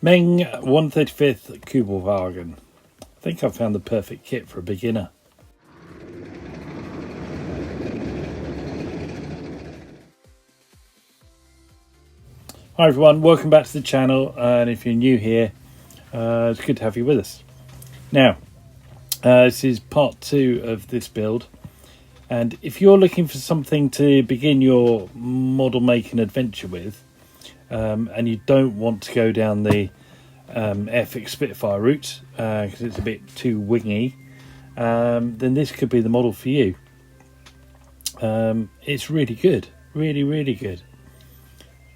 Meng 1/35 Kübelwagen. I think I've found the perfect kit for a beginner. Hi everyone, welcome back to the channel, and if you're new here, it's good to have you with us. Now, this is part 2 of this build, and if you're looking for something to begin your model making adventure with, and you don't want to go down the Airfix Spitfire route because it's a bit too wingy, then this could be the model for you. It's really good, really good.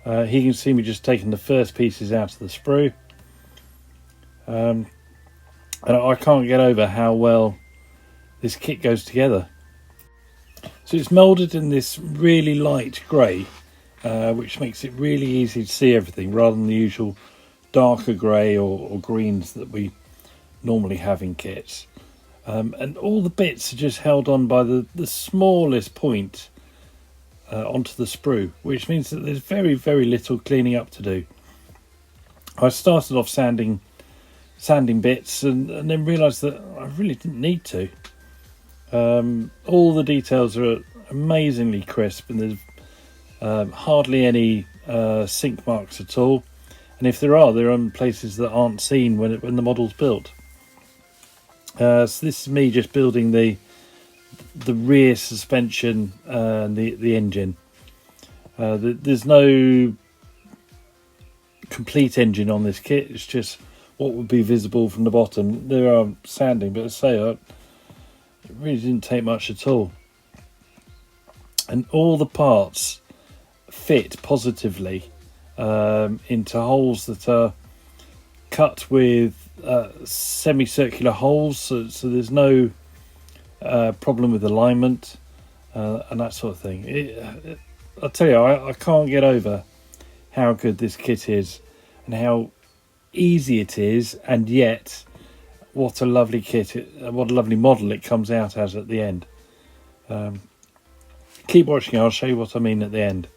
Here you can see me just taking the first pieces out of the sprue, and I can't get over how well this kit goes together. So it's moulded in this really light grey, which makes it really easy to see everything rather than the usual darker grey or greens that we normally have in kits. And all the bits are just held on by the smallest point onto the sprue, which means that there's very little cleaning up to do. I started off sanding bits and then realised that I really didn't need to. All the details are amazingly crisp, and there's hardly any sink marks at all, and if there are, they're on places that aren't seen when the model's built. So this is me just building the rear suspension and the engine. There's no complete engine on this kit, it's just what would be visible from the bottom. There are sanding, but as I say, it really didn't take much at all, and all the parts fit positively into holes that are cut with semicircular holes, so there's no problem with alignment and that sort of thing. I'll tell you, I can't get over how good this kit is and how easy it is, and yet what a lovely kit, what a lovely model it comes out as at the end. Keep watching, I'll show you what I mean at the end.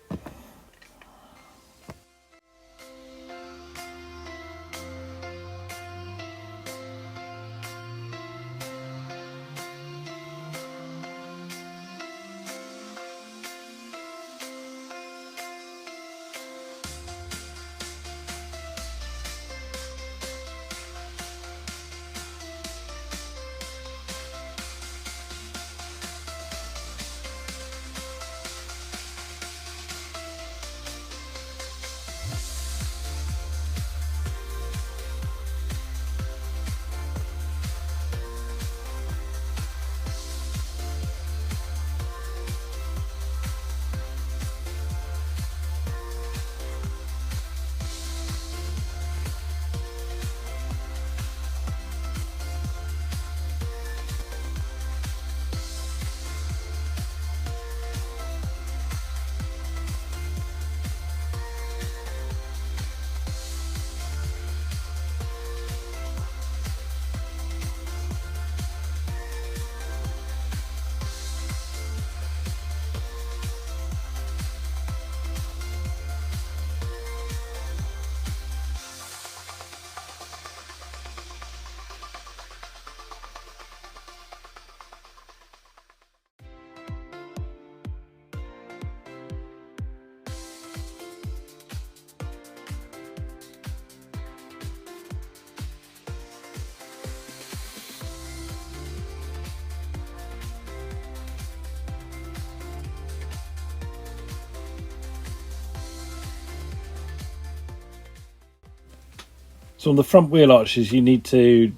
So on the front wheel arches, you need to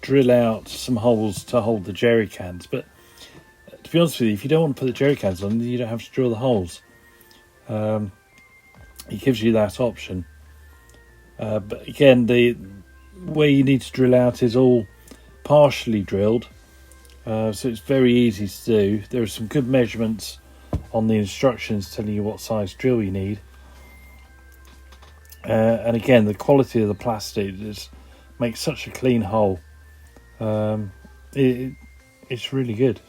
drill out some holes to hold the jerry cans. But to be honest with you, if you don't want to put the jerry cans on, you don't have to drill the holes. It gives you that option. But again, where you need to drill out is all partially drilled. So it's very easy to do. There are some good measurements on the instructions telling you what size drill you need. And again, the quality of the plastic just makes such a clean hole. It's really good.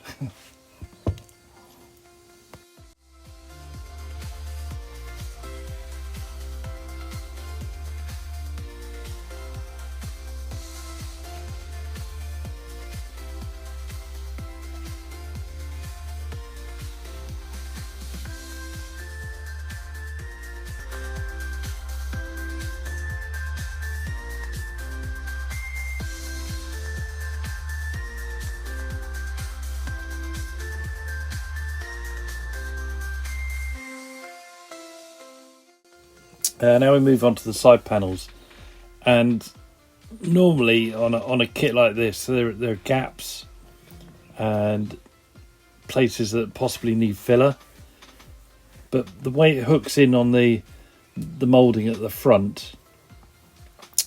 Now we move on to the side panels, and normally on a kit like this there are gaps and places that possibly need filler, but the way it hooks in on the moulding at the front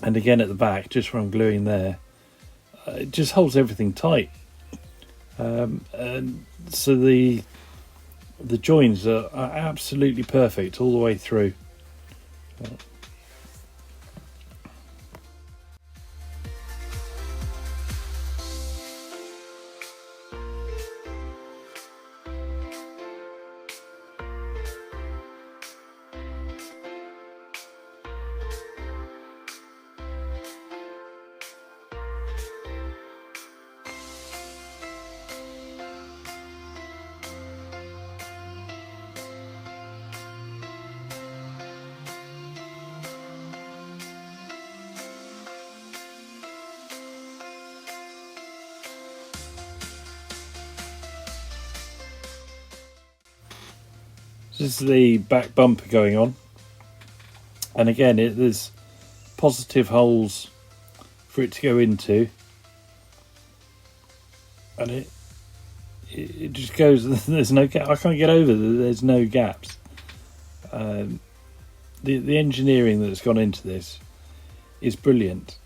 and again at the back, just where I'm gluing there, it just holds everything tight, and so the joins are absolutely perfect all the way through. This is the back bumper going on, and again there's positive holes for it to go into, and it just goes. There's no gap. I can't get over there's no gaps. The engineering that's gone into this is brilliant.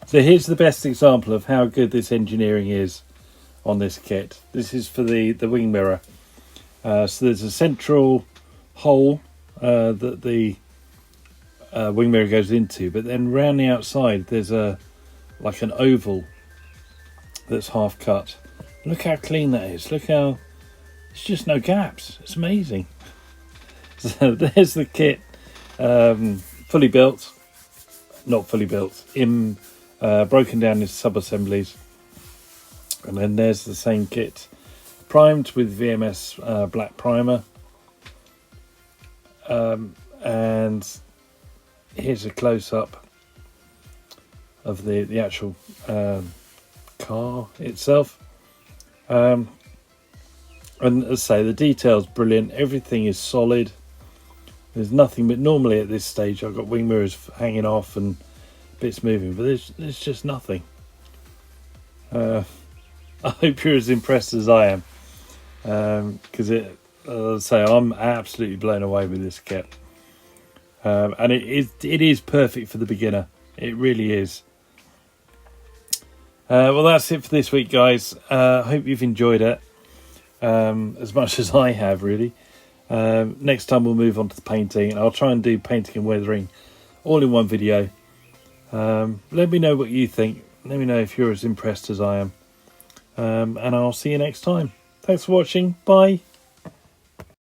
So here's the best example of how good this engineering is on this kit. This is for the wing mirror. So there's a central hole that the wing mirror goes into, but then round the outside there's like an oval that's half cut. Look how clean that is. Look how it's just no gaps. It's amazing. So there's the kit, fully built, not fully built, broken down into sub-assemblies, and then there's the same kit primed with VMS black primer, and here's a close-up of the actual car itself, and as I say, the detail's brilliant. Everything is solid. There's nothing, but normally at this stage I've got wing mirrors hanging off and bits moving, but there's just nothing. I hope you're as impressed as I am, because as I say, I'm absolutely blown away with this kit, and it is perfect for the beginner. It really is. Well, that's it for this week, guys. I hope you've enjoyed it as much as I have, really. Next time we'll move on to the painting, and I'll try and do painting and weathering all in one video. Let me know what you think. Let me know if you're as impressed as I am. And I'll see you next time. Thanks for watching. Bye.